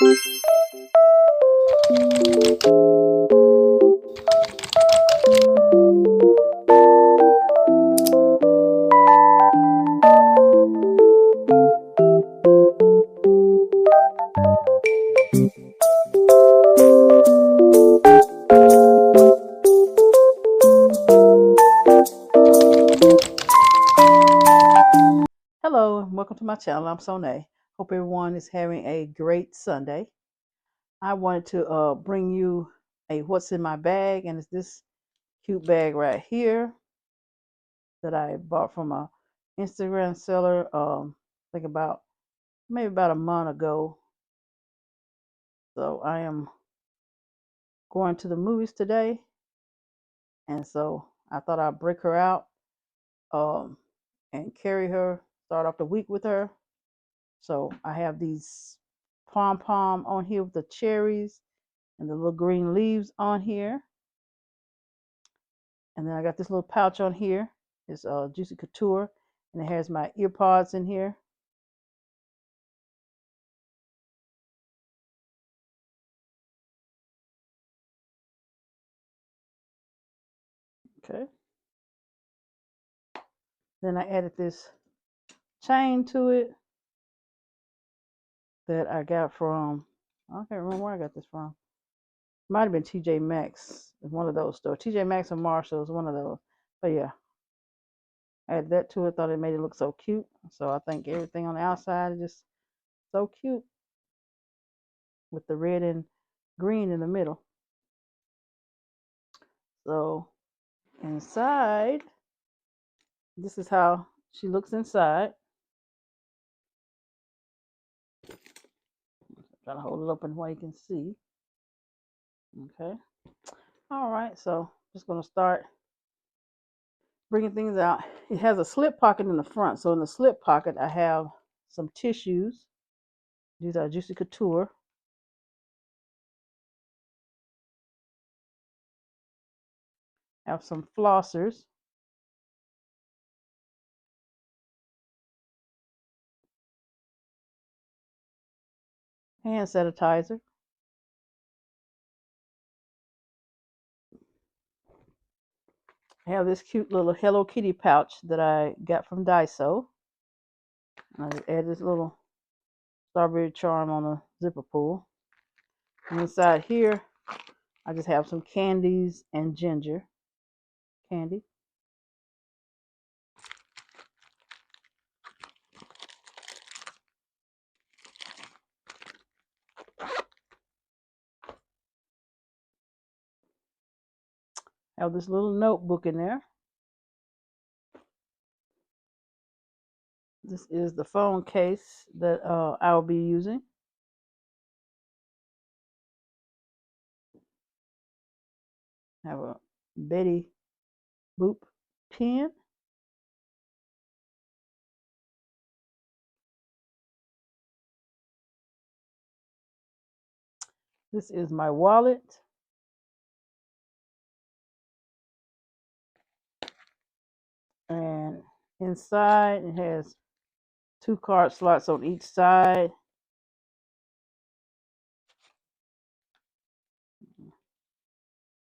Hello, and welcome to my channel. I'm Sone. Hope everyone is having a great Sunday. I wanted to bring you a what's in my bag, and it's this cute bag right here that I bought from a Instagram seller. I think maybe about a month ago. So I am going to the movies today, and so I thought I'd break her out um, and carry her. Start off the week with her. So I have these pom pom on here with the cherries and the little green leaves on here. And then I got this little pouch on here. It's Juicy Couture, and it has my ear pods in here. Okay. Then I added this chain to it that I got from, I can't remember where I got this from. Might have been TJ Maxx, one of those stores. TJ Maxx or Marshall's, one of those. But yeah, I added that to it. Thought it made it look so cute. So I think everything on the outside is just so cute with the red and green in the middle. So inside, this is how she looks inside. Try to hold it open while you can see. Okay. All right. So just going to start bringing things out. It has a slip pocket in the front. So in the slip pocket, I have some tissues. These are Juicy Couture. I have some flossers. Hand sanitizer. I have this cute little Hello Kitty pouch that I got from Daiso. I just add this little strawberry charm on the zipper pull. And inside here, I just have some candies and ginger candy. I have this little notebook in there. This is the phone case that I'll be using. I have a Betty Boop pen. This is my wallet. And inside it has 2 card slots on each side.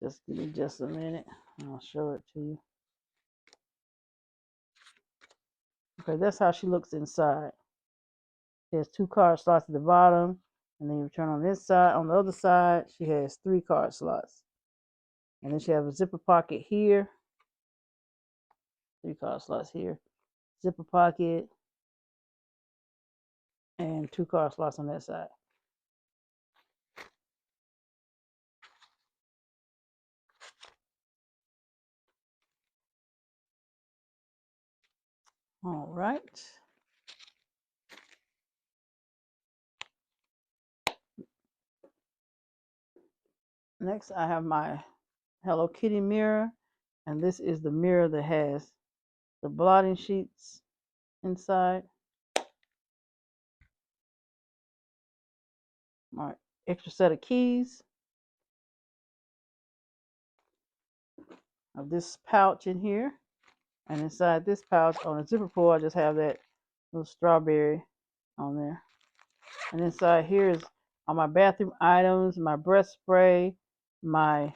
Just give me just a minute. I'll show it to you. Okay, that's how she looks inside. There's 2 card slots at the bottom, and then you turn on this side. On the other side, she has 3 card slots. And then she has a zipper pocket here. 3 card slots here. Zipper pocket. And 2 card slots on that side. All right. Next, I have my Hello Kitty mirror, and this is the mirror that has the blotting sheets inside. My extra set of keys. Of this pouch in here, and inside this pouch on the zipper pull, I just have that little strawberry on there. And inside here is all my bathroom items, my breath spray, my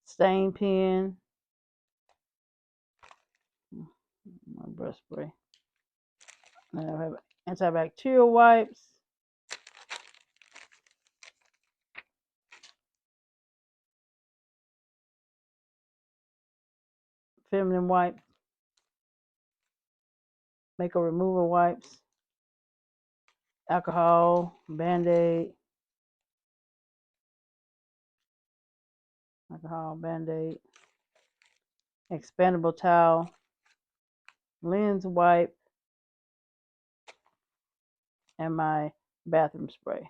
stain pen, my breath spray. And I have antibacterial wipes, feminine wipes, makeup remover wipes, alcohol, Band-Aid, expandable towel, lens wipe, and my bathroom spray.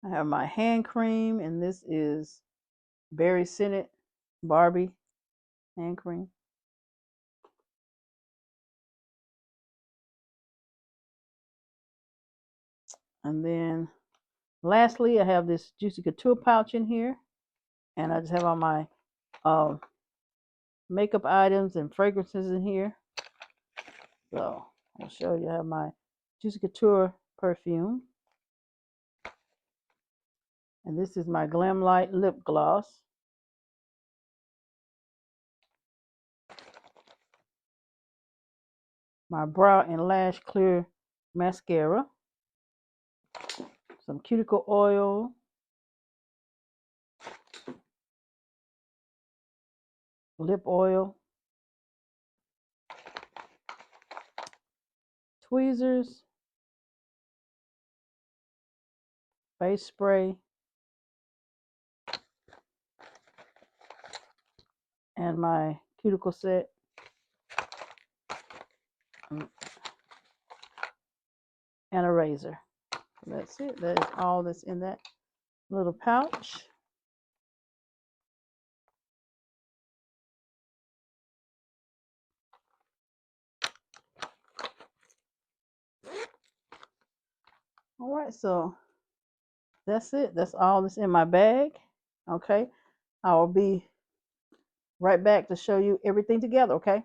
I have my hand cream, and this is berry scented Barbie hand cream. And then lastly, I have this Juicy Couture pouch in here, and I just have all my makeup items and fragrances in here. So I'll show you. I have my Juicy Couture perfume, and this is my Glam Light lip gloss. My brow and lash clear mascara, some cuticle oil, lip oil, tweezers, face spray, and my cuticle set. And a razor. That's it. That is all that's in that little pouch. All right, so that's it. That's all that's in my bag. Okay, I will be right back to show you everything together. Okay.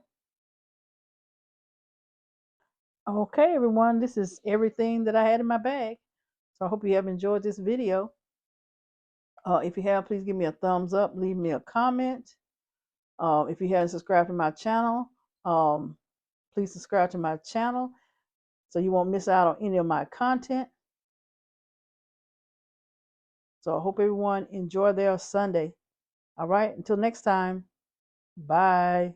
Okay, everyone, this is everything that I had in my bag. So I hope you have enjoyed this video. If you have, please give me a thumbs up, leave me a comment. If you haven't subscribed to my channel, please subscribe to my channel so you won't miss out on any of my content. So I hope everyone enjoy their Sunday. All right, until next time, bye.